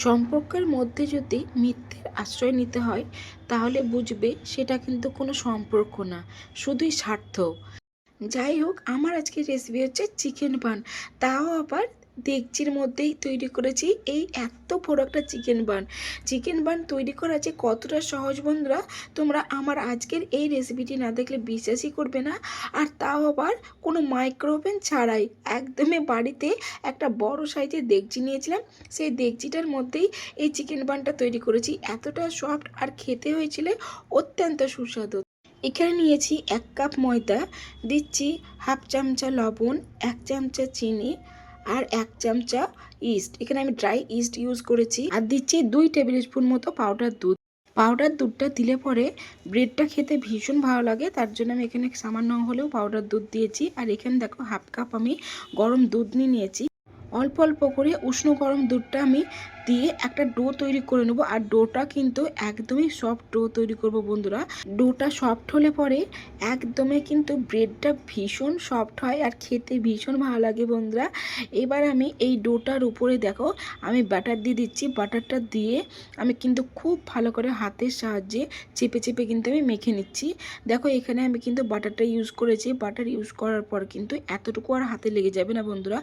সম্পর্কের মধ্যে যদি মিথ্যের আশ্রয় নিতে হয় তাহলে বুঝবে সেটা কিন্তু কোনো সম্পর্ক না, শুধুই স্বার্থ। যাই হোক, আমার আজকের রেসিপি হচ্ছে চিকেন বান। তাও আবার দেগচির মধ্যেই তৈরি করেছি এই এত বড় একটা চিকেন বান। চিকেন বান তৈরি করা যে কতটা সহজ বন্ধুরা, তোমরা আমার আজকের এই রেসিপিটি না দেখলে বিশ্বাসই করবে না। আর তাও আবার কোনো মাইক্রোওভেন ছাড়াই একদমই বাড়িতে একটা বড় সাইজের দেগচি নিয়েছিলাম, সেই দেগচিটার মধ্যেই এই চিকেন বানটা তৈরি করেছি। এতটা সফট আর খেতে হয়েছিল অত্যন্ত সুস্বাদু। এখানে নিয়েছি 1 কাপ ময়দা, দিচ্ছি হাফ চামচা লবণ, 1 চামচা চিনি আর 1 চামচা ইস্ট। এখানে আমি ড্রাই ইস্ট ইউজ করেছি। আর দিচ্ছি 2 টেবিল স্পুন মতো পাউডার দুধ। পাউডার দুধটা দিলে পরে ব্রেডটা খেতে ভীষণ ভালো লাগে, তার জন্য আমি এখানে সামান্য হলেও পাউডার দুধ দিয়েছি। আর এখানে দেখো হাফ কাপ আমি গরম দুধ নিয়েছি। অল্প অল্প করে উষ্ণ গরম দুধটা আমি দিয়ে একটা ডো তৈরি করে নেবো। আর ডোটা কিন্তু একদমই সফট ডো তৈরি করব বন্ধুরা। ডোটা সফট হলে পরে একদমই কিন্তু ব্রেডটা ভীষণ সফট হয় আর খেতে ভীষণ ভালো লাগে বন্ধুরা। এবার আমি এই ডোটার উপরে দেখো আমি বাটার দিয়ে দিচ্ছি। বাটারটা দিয়ে আমি কিন্তু খুব ভালো করে হাতের সাহায্যে চেপে চেপে কিন্তু আমি মেখে নিচ্ছি। দেখো এখানে আমি কিন্তু বাটারটা ইউজ করেছি। বাটার ইউজ করার পর কিন্তু এতটুকু আর হাতে লেগে যাবে না বন্ধুরা।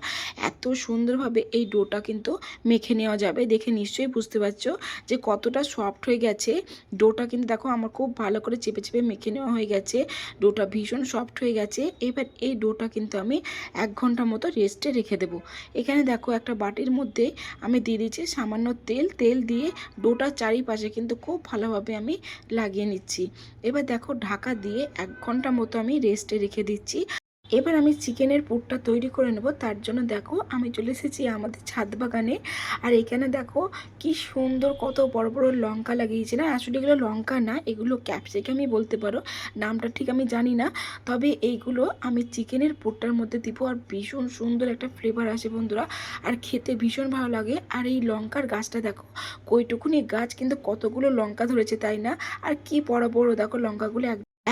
এত সুন্দরভাবে এই ডোটা কিন্তু মেখে নেওয়া যাবে। দেখে নিশ্চয়ই বুঝতে পারছো যে কতটা সফট হয়ে গেছে ডোটা। কিন্তু দেখো আমার খুব ভালো করে চেপে চেপে মেখে নেওয়া হয়ে গেছে। ডোটা ভীষণ সফট হয়ে গেছে। এবার এই ডোটা কিন্তু আমি 1 ঘন্টা মতো রেস্টে রেখে দেবো। এখানে দেখো একটা বাটির মধ্যে আমি দিয়ে দিচ্ছি সামান্য তেল। তেল দিয়ে ডোটার চারিপাশে কিন্তু খুব ভালোভাবে আমি লাগিয়ে নিচ্ছি। এবার দেখো ঢাকা দিয়ে 1 ঘন্টা মতো আমি রেস্টে রেখে দিচ্ছি। এবার আমি চিকেনের পুরটা তৈরি করে নেব। তার জন্য দেখো আমি চলে এসেছি আমাদের ছাদ বাগানে। আর এখানে দেখো কি সুন্দর কত বড় বড় লঙ্কা লাগিয়েছে। না আসলে এগুলো লঙ্কা না, এগুলো ক্যাপসিকামই বলতে পারো, নামটা ঠিক আমি জানি না। তবে এইগুলো আমি চিকেনের পুরটার মধ্যে দিব আর ভীষণ সুন্দর একটা ফ্লেভার আসে বন্ধুরা। আর খেতে ভীষণ ভালো লাগে। আর এই লঙ্কার গাছটা দেখো কইটুকুনি গাছ কিন্তু কতগুলো লঙ্কা ধরেছে তাই না। আর কি বড় বড় দেখো লঙ্কাগুলো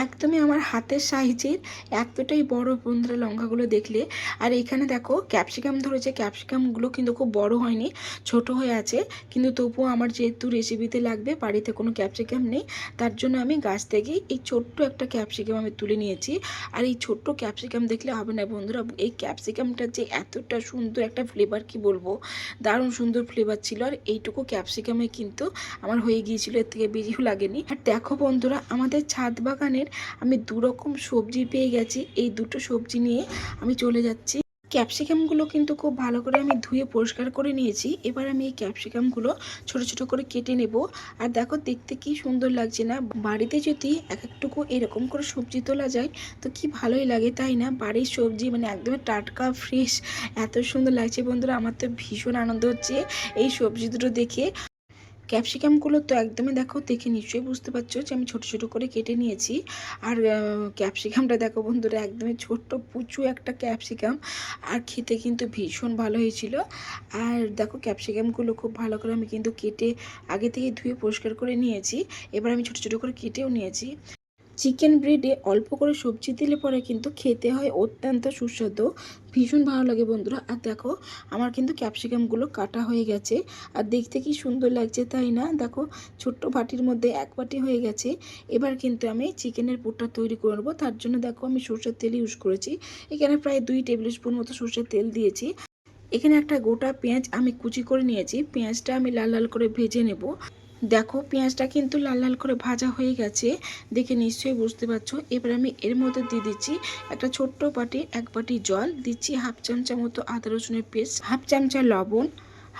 একদমই আমার হাতের সাইজের, এতটাই বড় বন্ধুরা লঙ্কাগুলো দেখলে। আর এখানে দেখো ক্যাপসিকাম ধরেছে। ক্যাপসিকামগুলো কিন্তু খুব বড় হয়নি, ছোট হয়ে আছে। কিন্তু তবুও আমার যেহেতু রেসিপিতে লাগবে, বাড়িতে কোনো ক্যাপসিকাম নেই, তার জন্য আমি গাছ থেকেই এই ছোট্ট একটা ক্যাপসিকাম আমি তুলে নিয়েছি। আর এই ছোট্ট ক্যাপসিকাম দেখলে হবে না বন্ধুরা, এই ক্যাপসিকামটার যে এতটা সুন্দর একটা ফ্লেভার কি বলবো, দারুণ সুন্দর ফ্লেভার ছিল। আর এইটুকু ক্যাপসিকামে কিন্তু আমার হয়ে গিয়েছিল, এর থেকে বেশিও লাগেনি। আর দেখো বন্ধুরা আমাদের ছাদ বাগানের আমি 2 রকম সবজি পেয়ে গেছি। এই দুটো সবজি নিয়ে আমি চলে যাচ্ছি। ক্যাপসিকামগুলো কিন্তু খুব ভালো করে আমি ধুয়ে পরিষ্কার করে নিয়েছি। এবার আমি এই ক্যাপসিকামগুলো ছোট ছোট করে কেটে নেব। আর দেখো দেখতে কি সুন্দর লাগছে না। বাড়িতে যদি এক একটুকু এরকম করে সবজি তোলা যায় তো কি ভালোই লাগে তাই না। বাড়ির সবজি মানে একদম টাটকা ফ্রেশ, এত সুন্দর লাগছে বন্ধুরা। আমার তো ভীষণ আনন্দ হচ্ছে এই সবজি দুটো দেখে। ক্যাপসিকামগুলো তো একদমই দেখো দেখে নিশ্চয়ই বুঝতে পারছো যে আমি ছোট ছোট করে কেটে নিয়েছি। আর ক্যাপসিকামটা দেখো বন্ধুরা একদমই ছোট্ট পুচু একটা ক্যাপসিকাম, আর খেতে কিন্তু ভীষণ ভালো হয়েছিল। আর দেখো ক্যাপসিকামগুলো খুব ভালো করে আমি কিন্তু কেটে আগে থেকে ধুয়ে পরিষ্কার করে নিয়েছি। এবার আমি ছোট ছোট করে কেটেও নিয়েছি। চিকেন ব্রেডে অল্প করে সবজি দিলে পরে কিন্তু খেতে হয় অত্যন্ত সুস্বাদু, ভীষণ ভালো লাগে বন্ধুরা। আর দেখো আমার কিন্তু ক্যাপসিকামগুলো কাটা হয়ে গেছে আর দেখতে কি সুন্দর লাগছে তাই না। দেখো ছোট্ট বাটির মধ্যে 1 বাটি হয়ে গেছে। এবার কিন্তু আমি চিকেনের পুরটা তৈরি করে নেবো। তার জন্য দেখো আমি সরষের তেল ইউজ করেছি। এখানে প্রায় 2 টেবিল স্পুন মতো সরষের তেল দিয়েছি। এখানে একটা গোটা পেঁয়াজ আমি কুচি করে নিয়েছি। পেঁয়াজটা আমি লাল লাল করে ভেজে নেব। দেখো পেঁয়াজটা কিন্তু লাল লাল করে ভাজা হয়ে গেছে, দেখে নিশ্চয়ই বুঝতে পারছো। এবার আমি এর মধ্যে দিয়ে দিচ্ছি একটা ছোট্ট বাটি 1 বাটি জল, দিচ্ছি হাফ চামচা মতো আদা রসুনের পেস্ট, হাফ চামচা লবণ,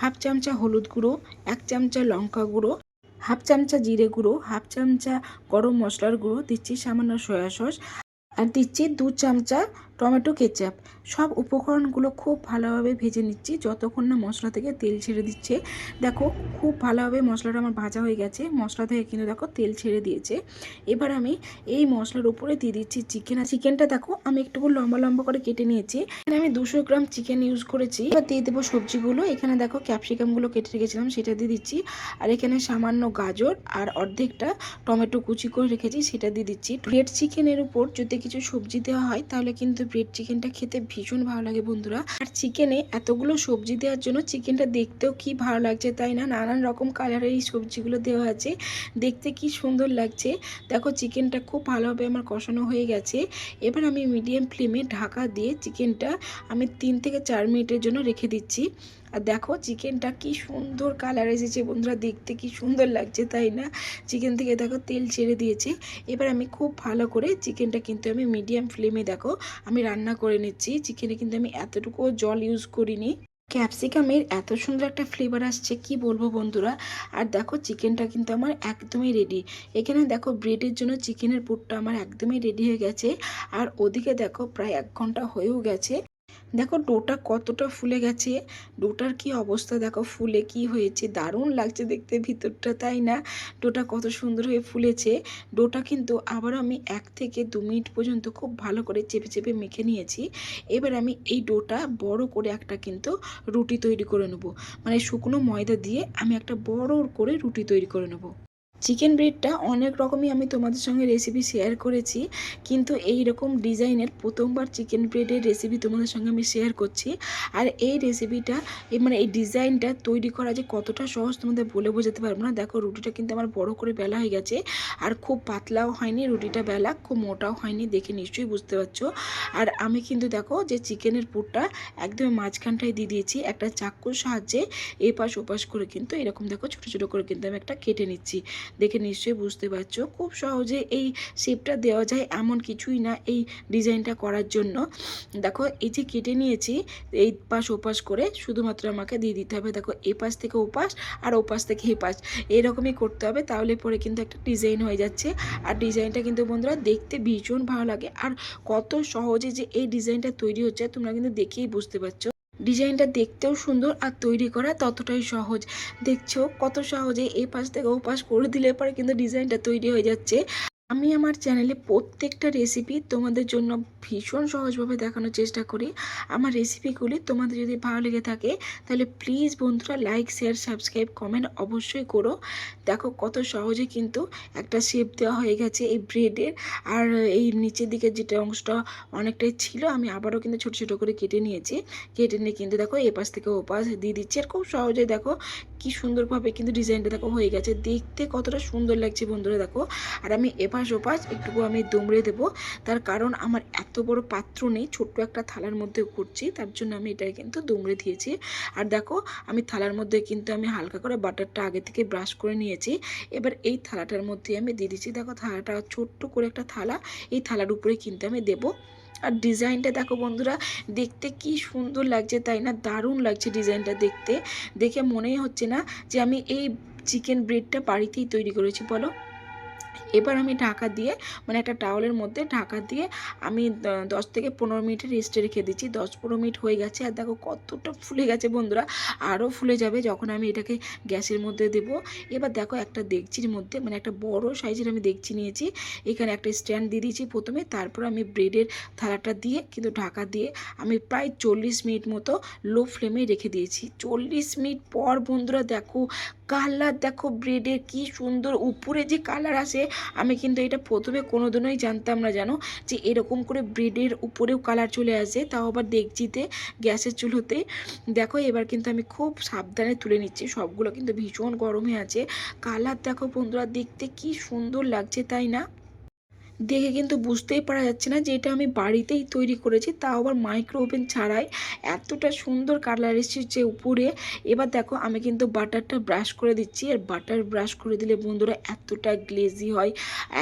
হাফ চামচা হলুদ গুঁড়ো, 1 চামচা লঙ্কা গুঁড়ো, হাফ চামচা জিরে গুঁড়ো, হাফ চামচা গরম মশলার গুঁড়ো, দিচ্ছি সামান্য সয়া সস, আর দিচ্ছি 2 চামচা টমেটো কেচাপ। সব উপকরণগুলো খুব ভালোভাবে ভেজে নিচ্ছি যতক্ষণ না মশলা থেকে তেল ছেড়ে দিচ্ছে। দেখো খুব ভালোভাবে মশলাটা আমার ভাজা হয়ে গেছে, মশলা থেকে কিন্তু দেখো তেল ছেড়ে দিয়েছে। এবার আমি এই মশলার উপরে দিয়ে দিচ্ছি চিকেন। আর চিকেনটা দেখো আমি একটু লম্বা লম্বা করে কেটে নিয়েছি। এখানে আমি 200 গ্রাম চিকেন ইউজ করেছি। এবার দিয়ে দেবো সবজিগুলো। এখানে দেখো ক্যাপসিকামগুলো কেটে রেখেছিলাম সেটা দিয়ে দিচ্ছি। আর এখানে সামান্য গাজর আর অর্ধেকটা টমেটো কুচি করে রেখেছি সেটা দিয়ে দিচ্ছি। রেড চিকেনের উপর যদি কিছু সবজি দেওয়া হয় তাহলে কিন্তু ব্রেড চিকেনটা খেতে ভীষণ ভালো লাগে বন্ধুরা। আর চিকেনে এতগুলো সবজি দেওয়ার জন্য চিকেনটা দেখতেও কি ভালো লাগছে তাই না? নানান রকম কালারের এই সবজিগুলো দেওয়া আছে, দেখতে কি সুন্দর লাগছে। দেখো চিকেনটা খুব ভালোভাবে আমার কষানো হয়ে গেছে। এবার আমি মিডিয়াম ফ্লেমে ঢাকা দিয়ে চিকেনটা আমি 3 থেকে 4 মিনিটের জন্য রেখে দিচ্ছি। আর দেখো চিকেনটা কি সুন্দর কালার এসেছে বন্ধুরা, দেখতে কি সুন্দর লাগছে তাই না? চিকেন থেকে দেখো তেল ছেড়ে দিয়েছে। এবার আমি খুব ভালো করে চিকেনটা কিন্তু আমি মিডিয়াম ফ্লেমে দেখো আমি রান্না করে নিচ্ছি। চিকেনে কিন্তু আমি এতটুকুও জল ইউজ করিনি। ক্যাপসিকামের এত সুন্দর একটা ফ্লেভার আসছে কি বলবো বন্ধুরা। আর দেখো চিকেনটা কিন্তু আমার একদমই রেডি। এখানে দেখো ব্রেডের জন্য চিকেনের পুরটা আমার একদমই রেডি হয়ে গেছে। আর ওদিকে দেখো প্রায় 1 ঘন্টা হয়েও গেছে। দেখো ডোটা কতটা ফুলে গেছে, ডোটার কি অবস্থা দেখো, ফুলে কি হয়েছে, দারুণ লাগছে দেখতে ভিতরটা তাই না? ডোটা কত সুন্দর হয়ে ফুলেছে। ডোটা কিন্তু আবার আমি 1 থেকে 2 মিনিট পর্যন্ত খুব ভালো করে চেপে চেপে মেখে নিয়েছি। এবার আমি এই ডোটা বড় করে একটা কিন্তু রুটি তৈরি করে নেব, মানে শুকনো ময়দা দিয়ে আমি একটা বড় করে রুটি তৈরি করে নেব। চিকেন ব্রেডটা অনেক রকমই আমি তোমাদের সঙ্গে রেসিপি শেয়ার করেছি, কিন্তু এই রকম ডিজাইনের প্রথমবার চিকেন ব্রেডের রেসিপি তোমাদের সঙ্গে আমি শেয়ার করছি। আর এই রেসিপিটা মানে এই ডিজাইনটা তৈরি করা যে কতটা সহজ তোমাদের বলে বোঝাতে পারবো না। দেখো রুটিটা কিন্তু আমার বড় করে বেলা হয়ে গেছে, আর খুব পাতলাও হয়নি রুটিটা বেলা, খুব মোটাও হয়নি, দেখে নিশ্চয়ই বুঝতে পারছো। আর আমি কিন্তু দেখো যে চিকেনের পুরটা একদম মাঝখানটায় দিয়ে দিয়েছি, একটা চাকুর সাহায্যে এপাশ ওপাশ করে কিন্তু এরকম দেখো ছোটো ছোটো করে কিন্তু আমি একটা কেটে নিচ্ছি। দেখে নিশ্চয়ই বুঝতে পারছো খুব সহজে এই শেপটা দেওয়া যায় এমন কিছুই না এই ডিজাইনটা করার জন্য। দেখো এই যে কেটে নিয়েছি, এই পাশ ওপাশ করে শুধুমাত্র আমাকে দিয়ে দিতে হবে। দেখো এপাশ থেকে ওপাশ আর ওপাশ থেকে এপাশ এরকমই করতে হবে, তাহলে পরে কিন্তু একটা ডিজাইন হয়ে যাচ্ছে। আর ডিজাইনটা কিন্তু বন্ধুরা দেখতে ভীষণ ভালো লাগে। আর কত সহজে যে এই ডিজাইনটা তৈরি হচ্ছে তোমরা কিন্তু দেখেই বুঝতে পারছো। ডিজাইনটা দেখতেও সুন্দর আর তৈরি করা ততটাই সহজ। দেখছো কত সহজে এই পাশ থেকে ও পাশ করে দিলে পরে কিন্তু ডিজাইনটা তৈরি হয়ে যাচ্ছে। আমি আমার চ্যানেলে প্রত্যেকটা রেসিপি তোমাদের জন্য ভীষণ সহজভাবে দেখানোর চেষ্টা করি। আমার রেসিপিগুলি তোমাদের যদি ভালো লেগে থাকে তাহলে প্লিজ বন্ধুরা লাইক শেয়ার সাবস্ক্রাইব কমেন্ট অবশ্যই করো। দেখো কত সহজে কিন্তু একটা শেপ দেওয়া হয়ে গেছে এই ব্রেডের। আর এই নিচের দিকে যেটা অংশটা অনেকটাই ছিল আমি আবারও কিন্তু ছোটো ছোটো করে কেটে নিয়েছি। কেটে নিয়ে কিন্তু দেখো এপাশ থেকে ওপাশ দিয়ে দিচ্ছি। আর খুব সহজে দেখো কি সুন্দরভাবে কিন্তু ডিজাইনটা দেখো হয়ে গেছে, দেখতে কতটা সুন্দর লাগছে বন্ধুরা দেখো। আর আমি এপাশ ওপাশ একটুকু আমি দুমড়ে দেবো, তার কারণ আমার এত বড় পাত্র নেই, ছোট্ট একটা থালার মধ্যে করছি তার জন্য আমি এটাই কিন্তু দুমড়ে দিয়েছি। আর দেখো আমি থালার মধ্যে কিন্তু আমি হালকা করে বাটারটা আগে থেকে ব্রাশ করে নিয়েছি। এবার এই থালাটার মধ্যে আমি দিয়ে দিচ্ছি। দেখো থালাটা ছোট্ট করে একটা থালা, এই থালার উপরে কিন্তু আমি দেবো। আর ডিজাইনটা দেখো বন্ধুরা দেখতে কি সুন্দর লাগছে তাই না? দারুণ লাগছে ডিজাইনটা দেখতে, দেখে মনেই হচ্ছে না যে আমি এই চিকেন ব্রেডটা বাড়িতেই তৈরি করেছি বলো। এবার আমি ঢাকা দিয়ে মানে একটা টাওয়ালের মধ্যে ঢাকা দিয়ে আমি 10 থেকে 15 মিনিটের রেস্টে রেখে দিচ্ছি। 10-15 মিনিট হয়ে গেছে আর দেখো কতটা ফুলে গেছে বন্ধুরা, আরও ফুলে যাবে যখন আমি এটাকে গ্যাসের মধ্যে দেব। এবার দেখো একটা ডেকচির মধ্যে মানে একটা বড় সাইজের আমি ডেকচি নিয়েছি, এখানে একটা স্ট্যান্ড দিয়ে দিয়েছি প্রথমে, তারপর আমি ব্রেডের থালাটা দিয়ে কিন্তু ঢাকা দিয়ে আমি প্রায় 40 মিনিট মতো লো ফ্লেমে রেখে দিয়েছি। 40 মিনিট পর বন্ধুরা দেখো কালার দেখো ব্রেডের কি সুন্দর উপরে যে কালার আসে, আমি কিন্তু এটা প্রথমে কোনোদিনই জানতাম না জানো যে এরকম করে ব্রেডের উপরেও কালার চলে আসে, তাও আবার ডেকচিতে গ্যাসের চুলোতে। দেখো এবার কিন্তু আমি খুব সাবধানে তুলে নিচ্ছি, সবগুলো কিন্তু ভীষণ গরমে আছে। কালার দেখো বন্ধুরা দেখতে কি সুন্দর লাগছে তাই না? দেখে কিন্তু বুঝতেই পারা যাচ্ছে না যে এটা আমি বাড়িতেই তৈরি করেছি, তাও আবার মাইক্রো ওভেন ছাড়াই। এতটা সুন্দর কালার এসেছে উপরে। এবার দেখো আমি কিন্তু বাটারটা ব্রাশ করে দিচ্ছি, আর বাটার ব্রাশ করে দিলে বন্ধুরা এতটা গ্লেজি হয়,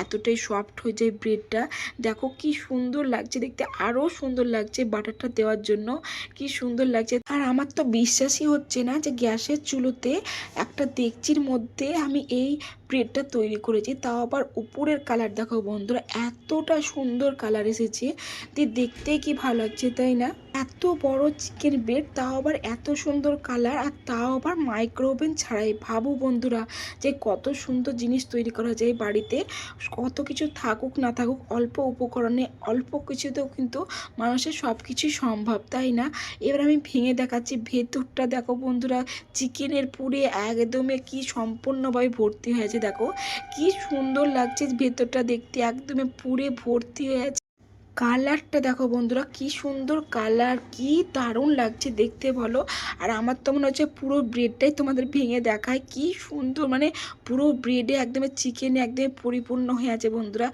এতটাই সফট হয়ে যায় ব্রেডটা। দেখো কি সুন্দর লাগছে দেখতে, আরও সুন্দর লাগছে বাটারটা দেওয়ার জন্য, কি সুন্দর লাগছে। আর আমার তো বিশ্বাসই হচ্ছে না যে গ্যাসের চুলোতে একটা ডেকচির মধ্যে আমি এই ব্রেডটা তৈরি করেছি, তাও আবার উপরের কালার দেখো বন্ধুরা এতটা সুন্দর কালার এসেছে, দেখতে কি ভালো লাগছে তাই না? এত বড় চিকেন ব্রেড তাও আবার এত সুন্দর কালার, আর তাও আবার মাইক্রো ওভেন ছাড়াই। ভাবো বন্ধুরা যে কত সুন্দর জিনিস তৈরি করা যায় বাড়িতে, কত কিছু থাকুক না থাকুক অল্প উপকরণে অল্প কিছুতেও কিন্তু মানুষের সব কিছুই সম্ভব তাই না? এবার আমি ভেঙে দেখাচ্ছি, ভেতরটা দেখো বন্ধুরা চিকেনের পুরে একদমই কি সম্পূর্ণভাবে ভর্তি হয়েছে। দেখো কি সুন্দর লাগছে ভেতরটা দেখতে, একদমই পুরে ভর্তি হয়ে আছে। কালারটা দেখো বন্ধুরা, কি সুন্দর কালার, কি দারুণ লাগছে দেখতে বলো। আর আমার তো মনে হচ্ছে পুরো ব্রেডটাই তোমাদের ভেঙে দেখায়, কি সুন্দর, মানে পুরো ব্রেডে একদমই চিকেনে একদমই পরিপূর্ণ হয়ে আছে বন্ধুরা।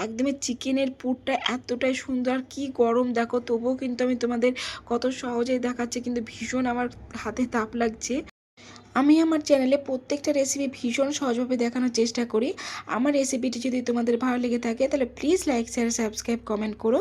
একদমই চিকেনের পুরটা এতটাই সুন্দর, আর কি গরম দেখো, তবুও কিন্তু আমি তোমাদের কত সহজেই দেখাচ্ছি, কিন্তু ভীষণ আমার হাতে তাপ লাগছে। আমি আমার চ্যানেলে প্রত্যেকটা রেসিপি ভীষণ সহজভাবে দেখানোর চেষ্টা করি। আমার রেসিপিটি যদি তোমাদের ভালো লেগে থাকে তাহলে please like share subscribe comment করো।